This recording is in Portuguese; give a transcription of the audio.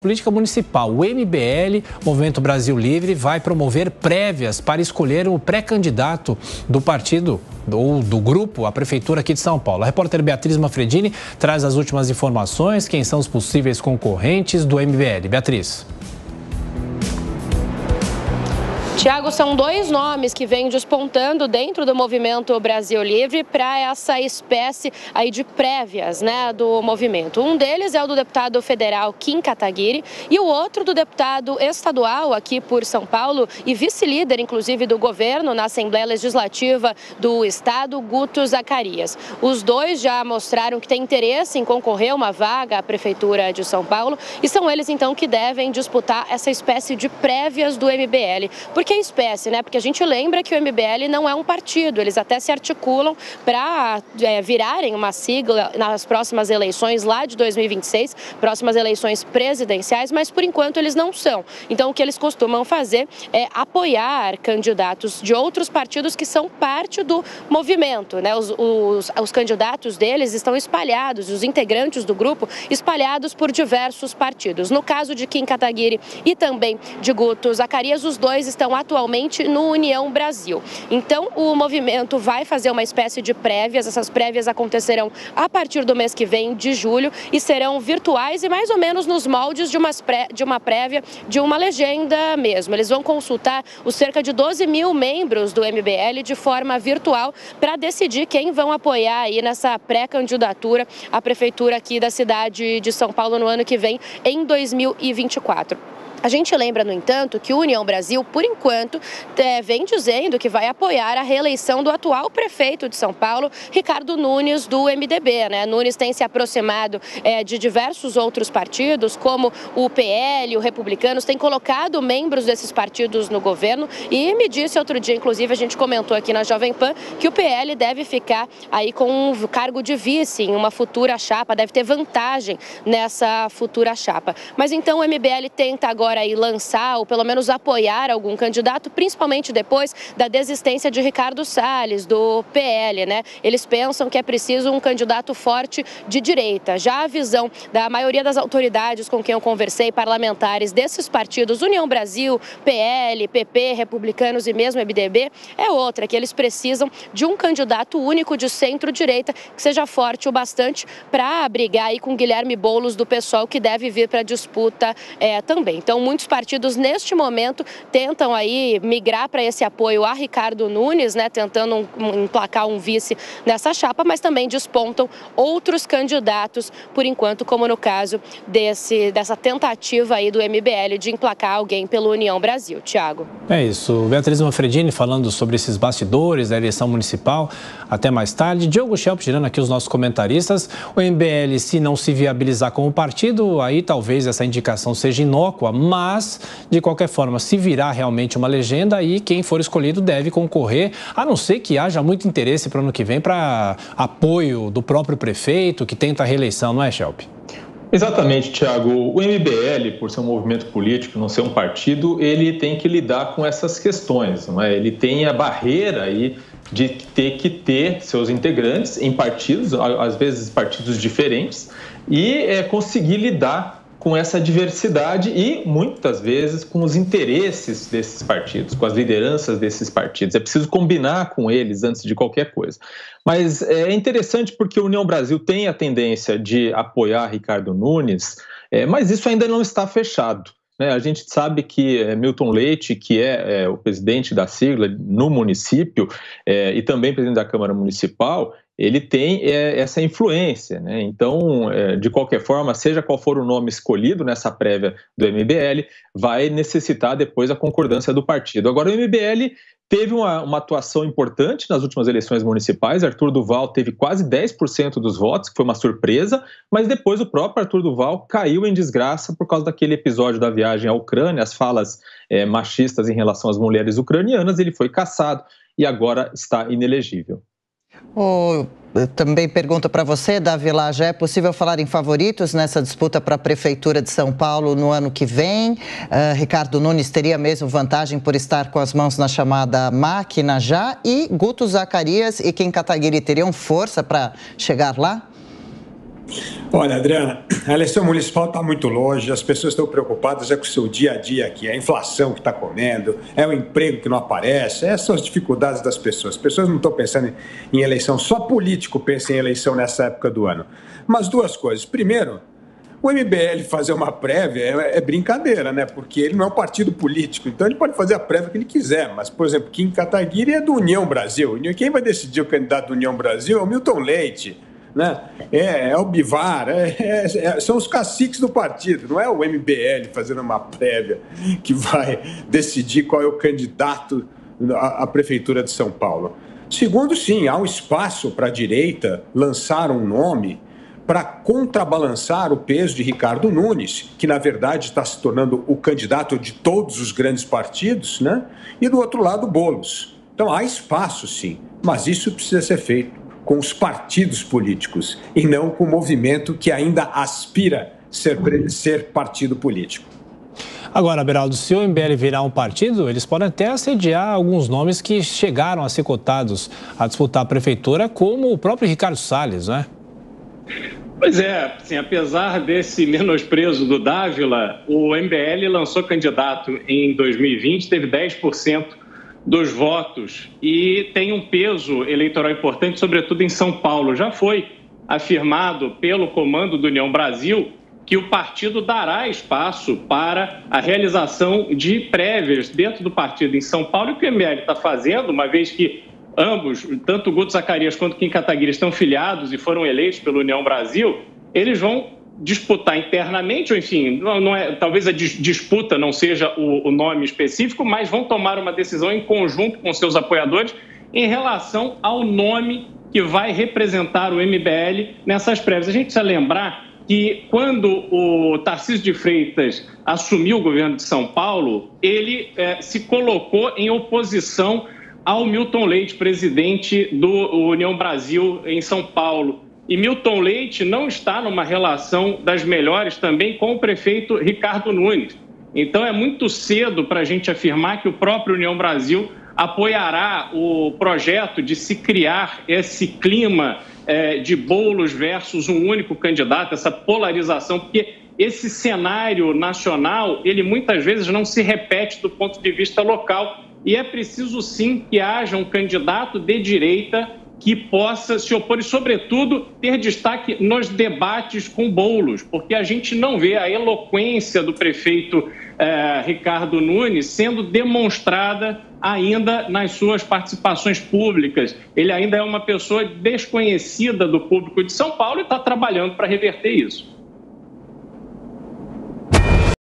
Política municipal, o MBL, Movimento Brasil Livre, vai promover prévias para escolher o pré-candidato do partido ou do grupo à prefeitura aqui de São Paulo. A repórter Beatriz Manfredini traz as últimas informações, quem são os possíveis concorrentes do MBL. Beatriz. Tiago, são dois nomes que vêm despontando dentro do Movimento Brasil Livre para essa espécie aí de prévias, do movimento. Um deles é o do deputado federal Kim Kataguiri e o outro do deputado estadual aqui por São Paulo e vice-líder, inclusive, do governo na Assembleia Legislativa do Estado, Guto Zacarias. Os dois já mostraram que têm interesse em concorrer a uma vaga à Prefeitura de São Paulo e são eles, então, que devem disputar essa espécie de prévias do MBL. Porque é espécie, Porque a gente lembra que o MBL não é um partido, eles até se articulam para virarem uma sigla nas próximas eleições lá de 2026, próximas eleições presidenciais, mas por enquanto eles não são. Então o que eles costumam fazer é apoiar candidatos de outros partidos que são parte do movimento, Os candidatos deles estão espalhados, os integrantes do grupo espalhados por diversos partidos. No caso de Kim Kataguiri e também de Guto Zacarias, os dois estão atualmente no União Brasil. Então, o movimento vai fazer uma espécie de prévias. Essas prévias acontecerão a partir do mês que vem, de julho, e serão virtuais e mais ou menos nos moldes de uma prévia, de uma legenda mesmo. Eles vão consultar os cerca de 12 mil membros do MBL de forma virtual para decidir quem vão apoiar aí nessa pré-candidatura à prefeitura aqui da cidade de São Paulo no ano que vem, em 2024. A gente lembra, no entanto, que o União Brasil, por enquanto, vem dizendo que vai apoiar a reeleição do atual prefeito de São Paulo, Ricardo Nunes, do MDB. Nunes tem se aproximado de diversos outros partidos, como o PL, o Republicanos, tem colocado membros desses partidos no governo e me disse outro dia, inclusive a gente comentou aqui na Jovem Pan, que o PL deve ficar aí com um cargo de vice em uma futura chapa, deve ter vantagem nessa futura chapa. Mas então o MBL tenta agora aí lançar ou pelo menos apoiar algum candidato, principalmente depois da desistência de Ricardo Salles, do PL, Eles pensam que é preciso um candidato forte de direita. Já a visão da maioria das autoridades com quem eu conversei, parlamentares desses partidos, União Brasil, PL, PP, Republicanos e mesmo MDB, é outra, que eles precisam de um candidato único de centro-direita que seja forte o bastante para brigar aí com Guilherme Boulos do PSOL, que deve vir para a disputa também. Então, muitos partidos, neste momento, tentam aí migrar para esse apoio a Ricardo Nunes, tentando emplacar um vice nessa chapa, mas também despontam outros candidatos, por enquanto, como no caso dessa tentativa aí do MBL de emplacar alguém pelo União Brasil. Tiago. É isso. Beatriz Manfredini falando sobre esses bastidores da eleição municipal. Até mais tarde. Diogo Schelp tirando aqui os nossos comentaristas. O MBL, se não se viabilizar como partido, aí talvez essa indicação seja inócua, mas, de qualquer forma, se virar realmente uma legenda, aí quem for escolhido deve concorrer, a não ser que haja muito interesse para o ano que vem para apoio do próprio prefeito que tenta a reeleição, não é, Schelp? Exatamente, Tiago. O MBL, por ser um movimento político, não ser um partido, ele tem que lidar com essas questões, não é? Ele tem a barreira aí de ter que ter seus integrantes em partidos, às vezes partidos diferentes, e conseguir lidar com essa diversidade e, muitas vezes, com os interesses desses partidos, com as lideranças desses partidos. É preciso combinar com eles antes de qualquer coisa. Mas é interessante porque a União Brasil tem a tendência de apoiar Ricardo Nunes, mas isso ainda não está fechado. A gente sabe que Milton Leite, que é o presidente da sigla no município e também presidente da Câmara Municipal, ele tem essa influência, Então, de qualquer forma, seja qual for o nome escolhido nessa prévia do MBL, vai necessitar depois a concordância do partido. Agora, o MBL teve uma atuação importante nas últimas eleições municipais. Arthur Duval teve quase 10% dos votos, que foi uma surpresa, mas depois o próprio Arthur Duval caiu em desgraça por causa daquele episódio da viagem à Ucrânia, as falas machistas em relação às mulheres ucranianas. Ele foi cassado e agora está inelegível. Também pergunto para você, Davi Laje, é possível falar em favoritos nessa disputa para a Prefeitura de São Paulo no ano que vem? Ricardo Nunes teria mesmo vantagem por estar com as mãos na chamada máquina já? E Guto Zacarias e Kim Kataguiri teriam força para chegar lá? Olha, Adriana, a eleição municipal está muito longe, as pessoas estão preocupadas com o seu dia a dia aqui, a inflação que está comendo, é o emprego que não aparece, essas são as dificuldades das pessoas. As pessoas não estão pensando em eleição, só político pensa em eleição nessa época do ano. Mas duas coisas. Primeiro, o MBL fazer uma prévia é brincadeira, né? Porque ele não é um partido político, então ele pode fazer a prévia que ele quiser. Mas, por exemplo, Kim Kataguiri é do União Brasil. Quem vai decidir o candidato do União Brasil é o Milton Leite. Né? É o Bivar, são os caciques do partido, não é o MBL fazendo uma prévia que vai decidir qual é o candidato à Prefeitura de São Paulo. Segundo, sim, há um espaço para a direita lançar um nome para contrabalançar o peso de Ricardo Nunes, que na verdade está se tornando o candidato de todos os grandes partidos, né? E do outro lado, Boulos. Então há espaço, sim, mas isso precisa ser feito com os partidos políticos e não com o movimento que ainda aspira ser partido político. Agora, Beraldo, se o MBL virar um partido, eles podem até assediar alguns nomes que chegaram a ser cotados a disputar a prefeitura, como o próprio Ricardo Salles, não é? Pois é, assim, apesar desse menosprezo do Dávila, o MBL lançou candidato em 2020, teve 10% dos votos e tem um peso eleitoral importante, sobretudo em São Paulo. Já foi afirmado pelo comando do União Brasil que o partido dará espaço para a realização de prévias dentro do partido em São Paulo, e o que o MBL está fazendo, uma vez que ambos, tanto o Guto Zacarias quanto o Kim Kataguiri, estão filiados e foram eleitos pelo União Brasil, eles vão disputar internamente, ou enfim, talvez a disputa não seja o nome específico, mas vão tomar uma decisão em conjunto com seus apoiadores em relação ao nome que vai representar o MBL nessas prévias. A gente precisa lembrar que quando o Tarcísio de Freitas assumiu o governo de São Paulo, ele se colocou em oposição ao Milton Leite, presidente do União Brasil em São Paulo. E Milton Leite não está numa relação das melhores também com o prefeito Ricardo Nunes. Então é muito cedo para a gente afirmar que o próprio União Brasil apoiará o projeto de se criar esse clima de Boulos versus um único candidato, essa polarização, porque esse cenário nacional, ele muitas vezes não se repete do ponto de vista local, e é preciso sim que haja um candidato de direita que possa se opor e, sobretudo, ter destaque nos debates com Boulos, porque a gente não vê a eloquência do prefeito Ricardo Nunes sendo demonstrada ainda nas suas participações públicas. Ele ainda é uma pessoa desconhecida do público de São Paulo e está trabalhando para reverter isso.